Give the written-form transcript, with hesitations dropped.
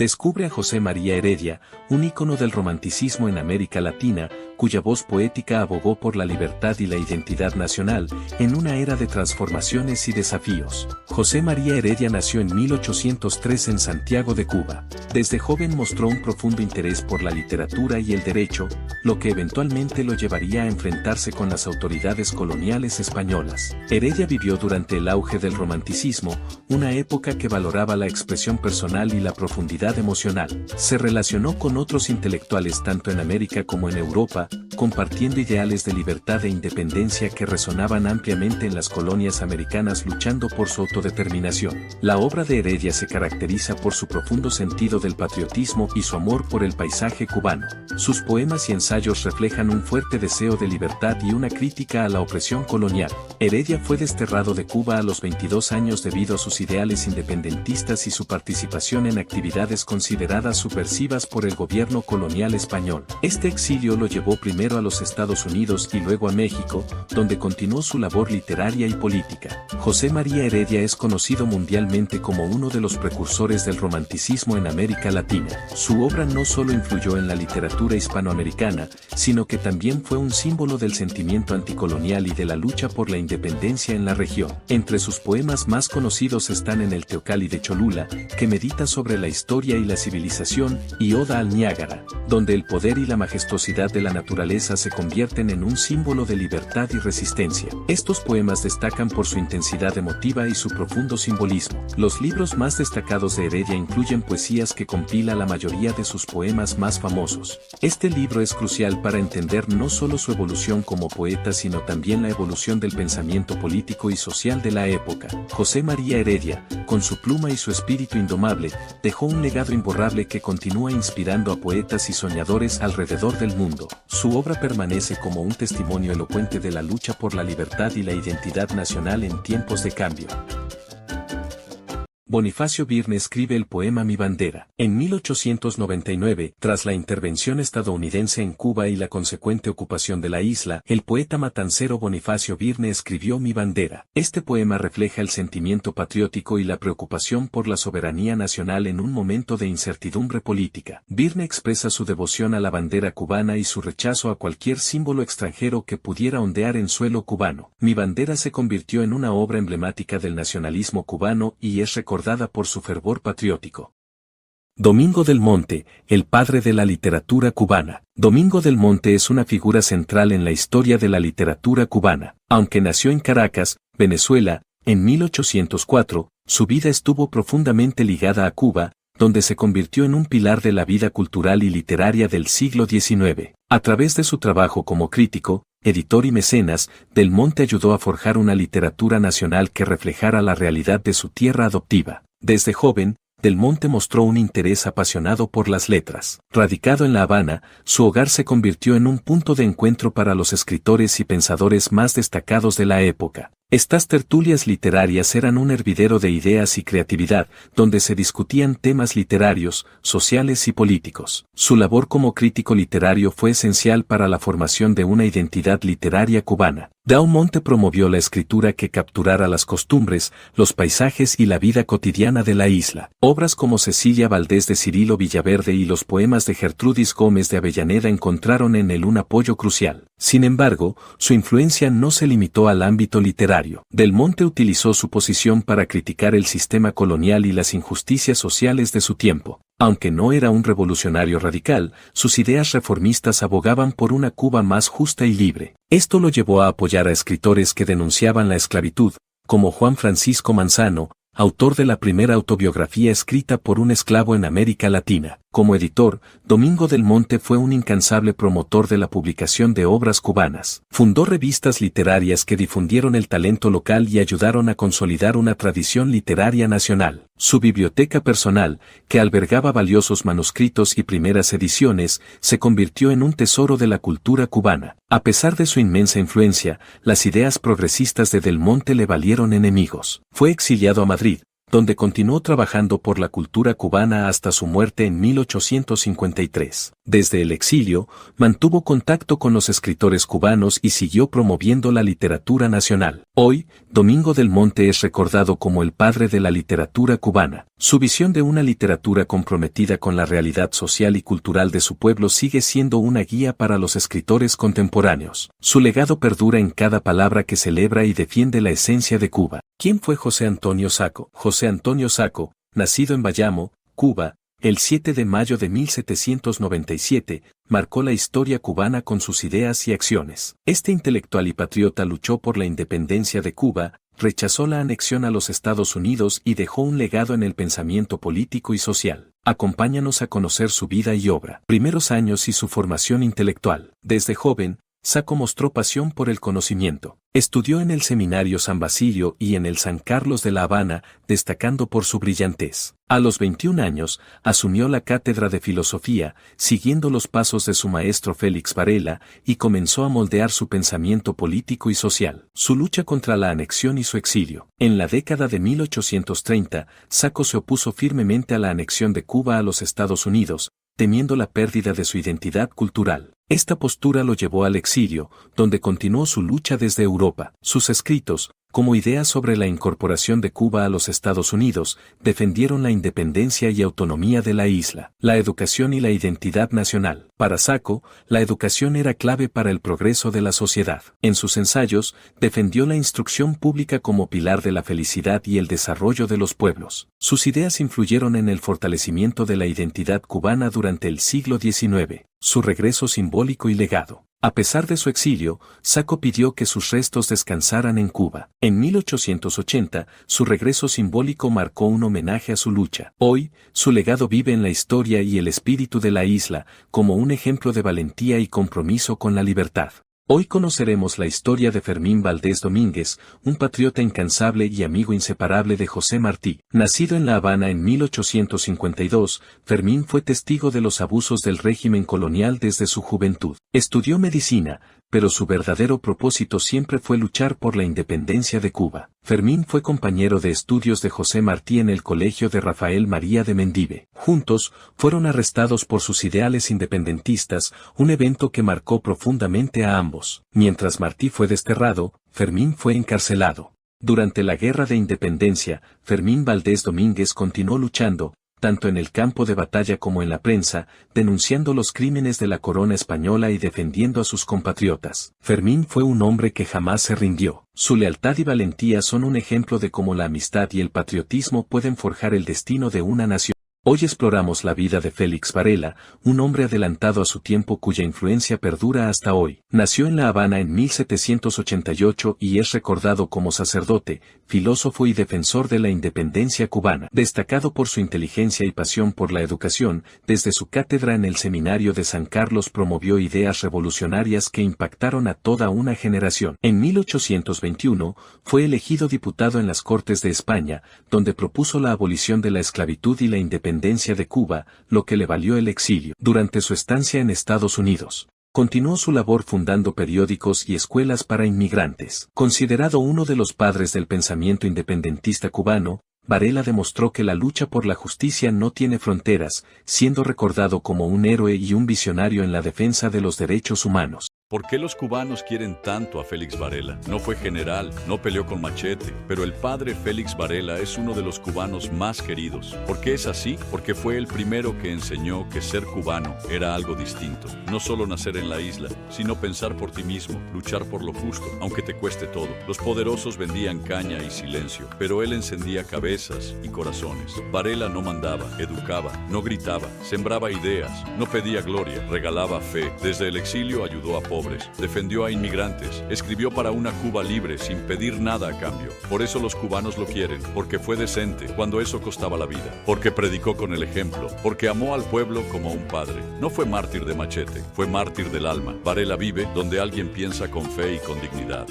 Descubre a José María Heredia, un ícono del romanticismo en América Latina, cuya voz poética abogó por la libertad y la identidad nacional, en una era de transformaciones y desafíos. José María Heredia nació en 1803 en Santiago de Cuba. Desde joven mostró un profundo interés por la literatura y el derecho, lo que eventualmente lo llevaría a enfrentarse con las autoridades coloniales españolas. Heredia vivió durante el auge del romanticismo, una época que valoraba la expresión personal y la profundidad emocional. Se relacionó con otros intelectuales tanto en América como en Europa, compartiendo ideales de libertad e independencia que resonaban ampliamente en las colonias americanas luchando por su autodeterminación. La obra de Heredia se caracteriza por su profundo sentido del patriotismo y su amor por el paisaje cubano. Sus poemas y ensayos reflejan un fuerte deseo de libertad y una crítica a la opresión colonial. Heredia fue desterrado de Cuba a los 22 años debido a sus ideales independentistas y su participación en actividades consideradas subversivas por el gobierno colonial español. Este exilio lo llevó primero a los Estados Unidos y luego a México, donde continuó su labor literaria y política. José María Heredia es conocido mundialmente como uno de los precursores del romanticismo en América Latina. Su obra no solo influyó en la literatura hispanoamericana, sino que también fue un símbolo del sentimiento anticolonial y de la lucha por la independencia en la región. Entre sus poemas más conocidos están En el Teocalli de Cholula, que medita sobre la historia y la civilización, y Oda al Niágara, donde el poder y la majestuosidad de la naturaleza se convierten en un símbolo de libertad y resistencia. Estos poemas destacan por su intensidad emotiva y su profundo simbolismo. Los libros más destacados de Heredia incluyen poesías que compila la mayoría de sus poemas más famosos. Este libro es crucial para entender no solo su evolución como poeta sino también la evolución del pensamiento político y social de la época. José María Heredia, con su pluma y su espíritu indomable, dejó un legado imborrable que continúa inspirando a poetas y soñadores alrededor del mundo. Su obra permanece como un testimonio elocuente de la lucha por la libertad y la identidad nacional en tiempos de cambio. Bonifacio Birne escribe el poema Mi bandera. En 1899, tras la intervención estadounidense en Cuba y la consecuente ocupación de la isla, el poeta matancero Bonifacio Birne escribió Mi bandera. Este poema refleja el sentimiento patriótico y la preocupación por la soberanía nacional en un momento de incertidumbre política. Birne expresa su devoción a la bandera cubana y su rechazo a cualquier símbolo extranjero que pudiera ondear en suelo cubano. Mi bandera se convirtió en una obra emblemática del nacionalismo cubano y es recordada por su fervor patriótico. Domingo del Monte, el padre de la literatura cubana. Domingo del Monte es una figura central en la historia de la literatura cubana. Aunque nació en Caracas, Venezuela, en 1804, su vida estuvo profundamente ligada a Cuba, donde se convirtió en un pilar de la vida cultural y literaria del siglo XIX. A través de su trabajo como crítico, editor y mecenas, Del Monte ayudó a forjar una literatura nacional que reflejara la realidad de su tierra adoptiva. Desde joven, Del Monte mostró un interés apasionado por las letras. Radicado en La Habana, su hogar se convirtió en un punto de encuentro para los escritores y pensadores más destacados de la época. Estas tertulias literarias eran un hervidero de ideas y creatividad, donde se discutían temas literarios, sociales y políticos. Su labor como crítico literario fue esencial para la formación de una identidad literaria cubana. Del Monte promovió la escritura que capturara las costumbres, los paisajes y la vida cotidiana de la isla. Obras como Cecilia Valdés de Cirilo Villaverde y los poemas de Gertrudis Gómez de Avellaneda encontraron en él un apoyo crucial. Sin embargo, su influencia no se limitó al ámbito literario. Del Monte utilizó su posición para criticar el sistema colonial y las injusticias sociales de su tiempo. Aunque no era un revolucionario radical, sus ideas reformistas abogaban por una Cuba más justa y libre. Esto lo llevó a apoyar a escritores que denunciaban la esclavitud, como Juan Francisco Manzano, autor de la primera autobiografía escrita por un esclavo en América Latina. Como editor, Domingo del Monte fue un incansable promotor de la publicación de obras cubanas. Fundó revistas literarias que difundieron el talento local y ayudaron a consolidar una tradición literaria nacional. Su biblioteca personal, que albergaba valiosos manuscritos y primeras ediciones, se convirtió en un tesoro de la cultura cubana. A pesar de su inmensa influencia, las ideas progresistas de Del Monte le valieron enemigos. Fue exiliado a Madrid, donde continuó trabajando por la cultura cubana hasta su muerte en 1853. Desde el exilio, mantuvo contacto con los escritores cubanos y siguió promoviendo la literatura nacional. Hoy, Domingo del Monte es recordado como el padre de la literatura cubana. Su visión de una literatura comprometida con la realidad social y cultural de su pueblo sigue siendo una guía para los escritores contemporáneos. Su legado perdura en cada palabra que celebra y defiende la esencia de Cuba. ¿Quién fue José Antonio Saco? José Antonio Saco, nacido en Bayamo, Cuba, el 7 de mayo de 1797, marcó la historia cubana con sus ideas y acciones. Este intelectual y patriota luchó por la independencia de Cuba, rechazó la anexión a los Estados Unidos y dejó un legado en el pensamiento político y social. Acompáñanos a conocer su vida y obra. Primeros años y su formación intelectual. Desde joven, Saco mostró pasión por el conocimiento. Estudió en el Seminario San Basilio y en el San Carlos de La Habana, destacando por su brillantez. A los 21 años, asumió la cátedra de filosofía, siguiendo los pasos de su maestro Félix Varela, y comenzó a moldear su pensamiento político y social. Su lucha contra la anexión y su exilio. En la década de 1830, Saco se opuso firmemente a la anexión de Cuba a los Estados Unidos, temiendo la pérdida de su identidad cultural. Esta postura lo llevó al exilio, donde continuó su lucha desde Europa. Sus escritos, como ideas sobre la incorporación de Cuba a los Estados Unidos, defendieron la independencia y autonomía de la isla, la educación y la identidad nacional. Para Saco, la educación era clave para el progreso de la sociedad. En sus ensayos, defendió la instrucción pública como pilar de la felicidad y el desarrollo de los pueblos. Sus ideas influyeron en el fortalecimiento de la identidad cubana durante el siglo XIX. Su regreso simbólico y legado. A pesar de su exilio, Saco pidió que sus restos descansaran en Cuba. En 1880, su regreso simbólico marcó un homenaje a su lucha. Hoy, su legado vive en la historia y el espíritu de la isla, como un ejemplo de valentía y compromiso con la libertad. Hoy conoceremos la historia de Fermín Valdés Domínguez, un patriota incansable y amigo inseparable de José Martí. Nacido en La Habana en 1852, Fermín fue testigo de los abusos del régimen colonial desde su juventud. Estudió medicina, pero su verdadero propósito siempre fue luchar por la independencia de Cuba. Fermín fue compañero de estudios de José Martí en el colegio de Rafael María de Mendive. Juntos, fueron arrestados por sus ideales independentistas, un evento que marcó profundamente a ambos. Mientras Martí fue desterrado, Fermín fue encarcelado. Durante la Guerra de Independencia, Fermín Valdés Domínguez continuó luchando, tanto en el campo de batalla como en la prensa, denunciando los crímenes de la corona española y defendiendo a sus compatriotas. Fermín fue un hombre que jamás se rindió. Su lealtad y valentía son un ejemplo de cómo la amistad y el patriotismo pueden forjar el destino de una nación. Hoy exploramos la vida de Félix Varela, un hombre adelantado a su tiempo cuya influencia perdura hasta hoy. Nació en La Habana en 1788 y es recordado como sacerdote, filósofo y defensor de la independencia cubana. Destacado por su inteligencia y pasión por la educación, desde su cátedra en el Seminario de San Carlos promovió ideas revolucionarias que impactaron a toda una generación. En 1821, fue elegido diputado en las Cortes de España, donde propuso la abolición de la esclavitud y la independencia de Cuba, lo que le valió el exilio. Durante su estancia en Estados Unidos, continuó su labor fundando periódicos y escuelas para inmigrantes. Considerado uno de los padres del pensamiento independentista cubano, Varela demostró que la lucha por la justicia no tiene fronteras, siendo recordado como un héroe y un visionario en la defensa de los derechos humanos. ¿Por qué los cubanos quieren tanto a Félix Varela? No fue general, no peleó con machete, pero el padre Félix Varela es uno de los cubanos más queridos. ¿Por qué es así? Porque fue el primero que enseñó que ser cubano era algo distinto. No solo nacer en la isla, sino pensar por ti mismo, luchar por lo justo, aunque te cueste todo. Los poderosos vendían caña y silencio, pero él encendía cabezas y corazones. Varela no mandaba, educaba, no gritaba, sembraba ideas, no pedía gloria, regalaba fe. Desde el exilio ayudó a pobres, defendió a inmigrantes, escribió para una Cuba libre sin pedir nada a cambio. Por eso los cubanos lo quieren, porque fue decente cuando eso costaba la vida, porque predicó con el ejemplo, porque amó al pueblo como un padre. No fue mártir de machete, fue mártir del alma. Varela vive donde alguien piensa con fe y con dignidad.